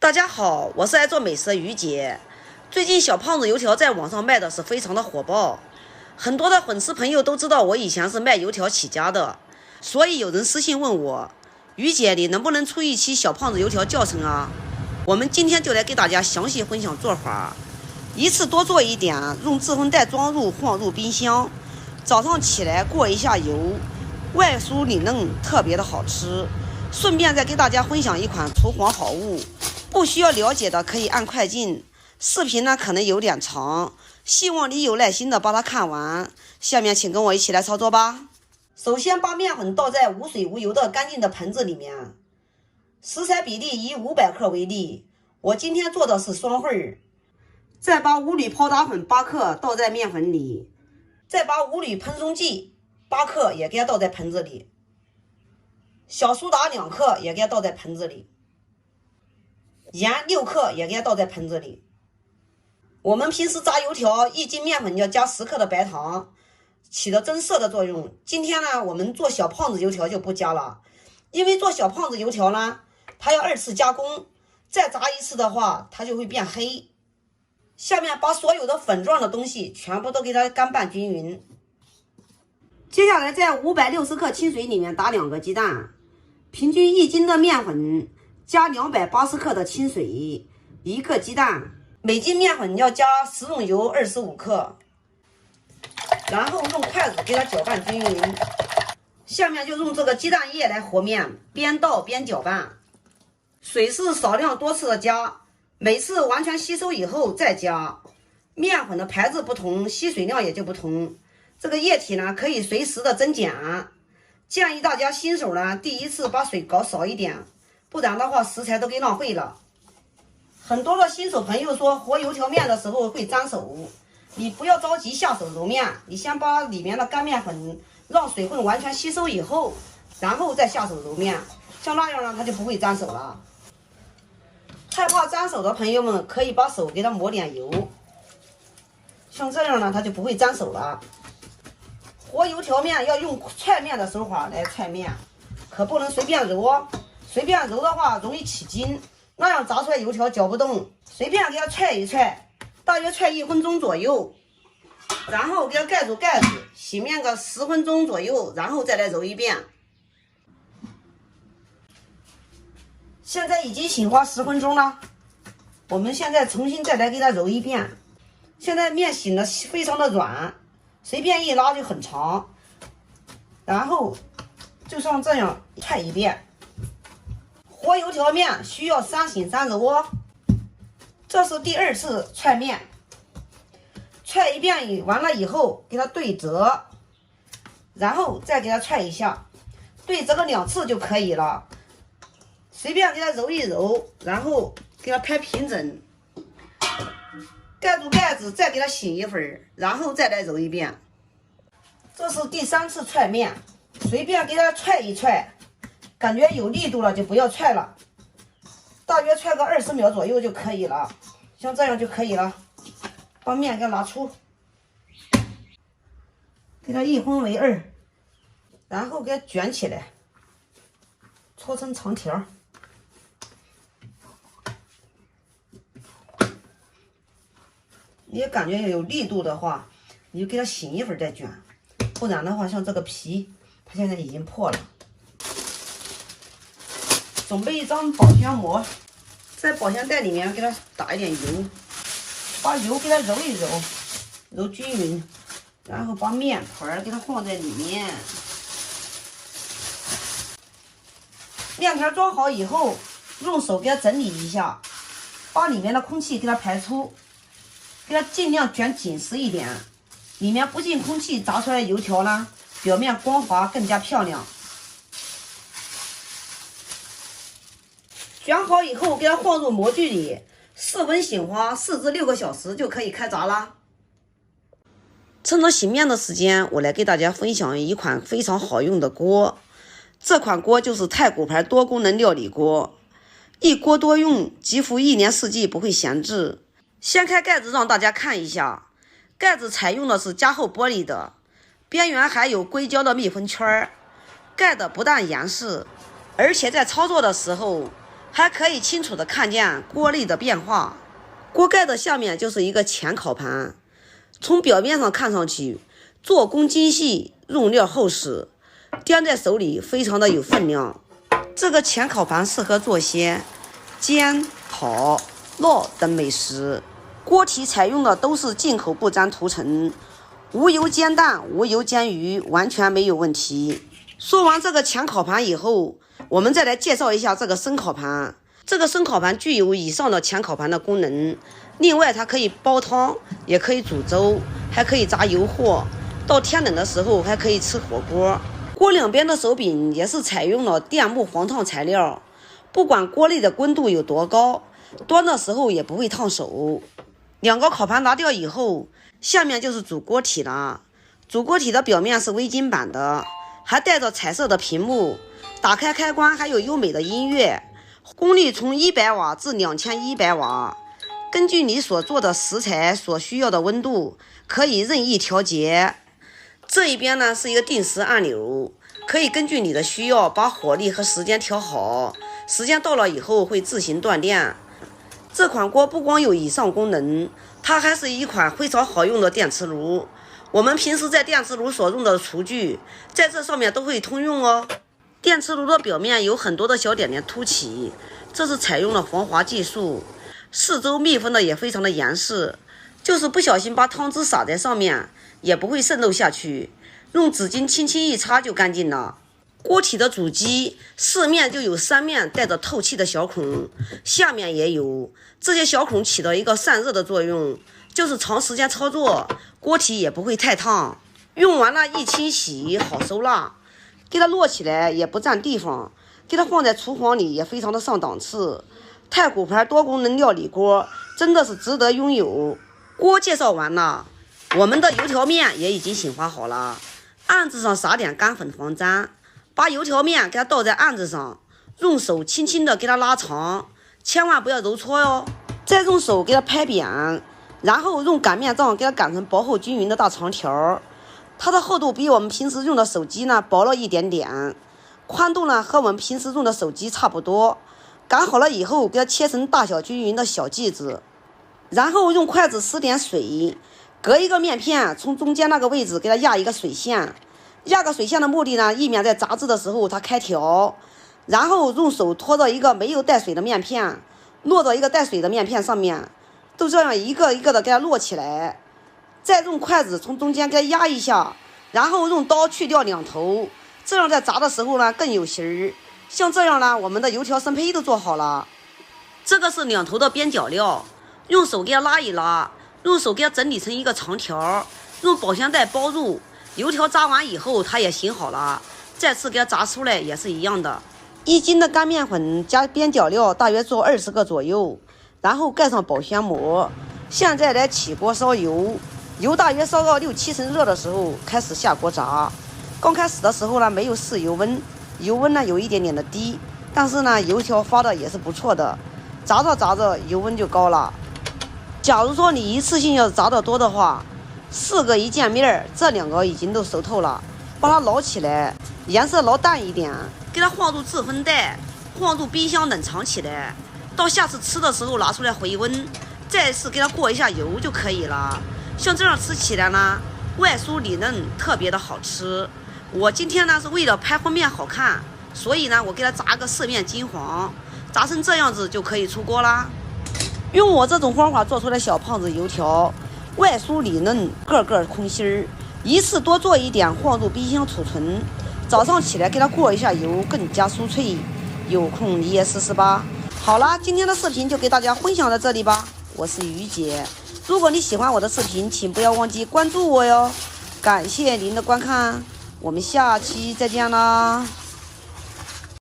大家好，我是爱做美食的于姐。最近小胖子油条在网上卖的是非常的火爆，很多的粉丝朋友都知道我以前是卖油条起家的，所以有人私信问我，于姐你能不能出一期小胖子油条教程啊？我们今天就来给大家详细分享做法，一次多做一点，用制封袋装入放入冰箱，早上起来过一下油，外酥里嫩，特别的好吃。顺便再给大家分享一款除黄好物，不需要了解的可以按快进，视频呢可能有点长，希望你有耐心的把它看完。下面请跟我一起来操作吧。首先把面粉倒在无水无油的干净的盆子里面，食材比例以500克为例，我今天做的是双份。再把五铝泡打粉8克倒在面粉里，再把五铝蓬松剂8克也给它倒在盆子里，小苏打2克也给它倒在盆子里，盐6克也给它倒在盆子里。我们平时炸油条1斤面粉要加10克的白糖，起了增色的作用。今天呢，我们做小胖子油条就不加了，因为做小胖子油条呢，它要2次加工，再炸一次的话，它就会变黑。下面把所有的粉状的东西全部都给它干拌均匀。接下来在560克清水里面打2个鸡蛋，平均1斤的面粉加280克的清水，1个鸡蛋，每斤面粉要加食用油25克，然后用筷子给它搅拌均匀。下面就用这个鸡蛋液来和面，边倒边搅拌。水是少量多次的加，每次完全吸收以后再加。面粉的牌子不同，吸水量也就不同。这个液体呢可以随时的增减，建议大家新手呢第一次把水搞少一点，不然的话食材都给浪费了。很多的新手朋友说和油条面的时候会粘手，你不要着急下手揉面，你先把里面的干面粉让水分完全吸收以后，然后再下手揉面，像那样呢它就不会粘手了。害怕粘手的朋友们可以把手给它抹点油，像这样呢它就不会粘手了。和油条面要用踹面的手法来踹面，可不能随便揉哦，随便揉的话容易起筋，那样炸出来油条搅不动。随便给它踹一踹，大约踹1分钟左右，然后给它盖住盖子，洗面个10分钟左右，然后再来揉一遍。现在已经醒花10分钟了，我们现在重新再来给它揉一遍。现在面醒的非常的软，随便一拉就很长，然后就像这样踹一遍。和油条面需要3醒3揉哦。这是第2次踹面，踹一遍完了以后给它对折，然后再给它踹一下，对折个2次就可以了。随便给它揉一揉，然后给它拍平整，盖住盖子，再给它醒一会儿，然后再来揉一遍。这是第3次踹面，随便给它踹一踹，感觉有力度了就不要踹了，大约踹个20秒左右就可以了，像这样就可以了。把面给它拿出，给它1分为2，然后给它卷起来，搓成长条。你感觉有力度的话，你就给它醒一会儿再卷，不然的话，像这个皮，它现在已经破了。准备一张保鲜膜，在保鲜袋里面给它打一点油，把油给它揉一揉，揉均匀，然后把面团给它放在里面。面条装好以后，用手给它整理一下，把里面的空气给它排出。给它尽量卷紧实一点，里面不进空气，炸出来油条呢，表面光滑更加漂亮。卷好以后，给它放入模具里，室温醒花4至6个小时就可以开炸啦。趁着醒面的时间，我来给大家分享一款非常好用的锅。这款锅就是太古牌多功能料理锅，一锅多用，几乎1年4季不会闲置。掀开盖子让大家看一下，盖子采用的是加厚玻璃的，边缘还有硅胶的密封圈，盖的不但严实，而且在操作的时候还可以清楚地看见锅内的变化。锅盖的下面就是一个前烤盘，从表面上看上去做工精细，用料厚实，掂在手里非常的有分量。这个前烤盘适合做些煎、烤、烙等美食。锅体采用的都是进口不粘涂层，无油煎蛋、无油煎鱼完全没有问题。说完这个前烤盘以后，我们再来介绍一下这个深烤盘。这个深烤盘具有以上的前烤盘的功能，另外它可以煲汤，也可以煮粥，还可以炸油货，到天冷的时候还可以吃火锅。锅两边的手柄也是采用了电木黄烫材料，不管锅内的温度有多高，端的时候也不会烫手。两个烤盘拿掉以后，下面就是主锅体了。主锅体的表面是微晶板的，还带着彩色的屏幕，打开开关还有优美的音乐，功率从100瓦至2100瓦，根据你所做的食材所需要的温度可以任意调节。这一边呢是一个定时按钮，可以根据你的需要把火力和时间调好，时间到了以后会自行断电。这款锅不光有以上功能，它还是一款非常好用的电磁炉。我们平时在电磁炉所用的厨具在这上面都会通用哦。电磁炉的表面有很多的小点点凸起，这是采用了防滑技术，四周密封的也非常的严实，就是不小心把汤汁洒在上面也不会渗漏下去，用纸巾轻轻一擦就干净了。锅体的主机四面就有3面带着透气的小孔，下面也有，这些小孔起到一个散热的作用，就是长时间操作锅体也不会太烫。用完了一清洗好收纳，给它摞起来也不占地方，给它放在厨房里也非常的上档次。太古牌多功能料理锅真的是值得拥有。锅介绍完了，我们的油条面也已经醒发好了，案子上撒点干粉防粘，把油条面给它倒在案子上，用手轻轻的给它拉长，千万不要揉搓哟。再用手给它拍扁，然后用擀面杖给它擀成薄厚均匀的大长条。它的厚度比我们平时用的手机呢薄了一点点，宽度呢和我们平时用的手机差不多。擀好了以后，给它切成大小均匀的小剂子，然后用筷子施点水，隔一个面片，从中间那个位置给它压一个水线。压个水线的目的呢，以免在炸制的时候它开条。然后用手托到一个没有带水的面片，落到一个带水的面片上面，都这样一个一个的给它摞起来。再用筷子从中间给它压一下，然后用刀去掉两头，这样在炸的时候呢更有型儿。像这样呢，我们的油条生胚都做好了。这个是两头的边角料，用手给它拉一拉，用手给它整理成一个长条，用保鲜袋包住。油条炸完以后它也醒好了，再次给它炸出来也是一样的。1斤的干面粉加边角料大约做20个左右，然后盖上保鲜膜。现在来起锅烧油，油大约烧到6-7成热的时候开始下锅炸。刚开始的时候呢没有试油温，油温呢有一点点的低，但是呢油条发的也是不错的，炸着炸着油温就高了。假如说你一次性要炸得多的话，4个一见面，这2个已经都熟透了，把它捞起来，颜色捞淡一点，给它放入制风袋，放入冰箱冷藏起来，到下次吃的时候拿出来回温，再次给它过一下油就可以了。像这样吃起来呢，外酥里嫩，特别的好吃。我今天呢是为了拍封面好看，所以呢我给它炸个4面金黄，炸成这样子就可以出锅啦。用我这种方法做出来小胖子油条，外酥里嫩，个个空心儿，一次多做一点，放入冰箱储存，早上起来给它过一下油，更加酥脆。有空你也试试吧。好啦，今天的视频就给大家分享到这里吧，我是于姐。如果你喜欢我的视频，请不要忘记关注我哟。感谢您的观看，我们下期再见啦。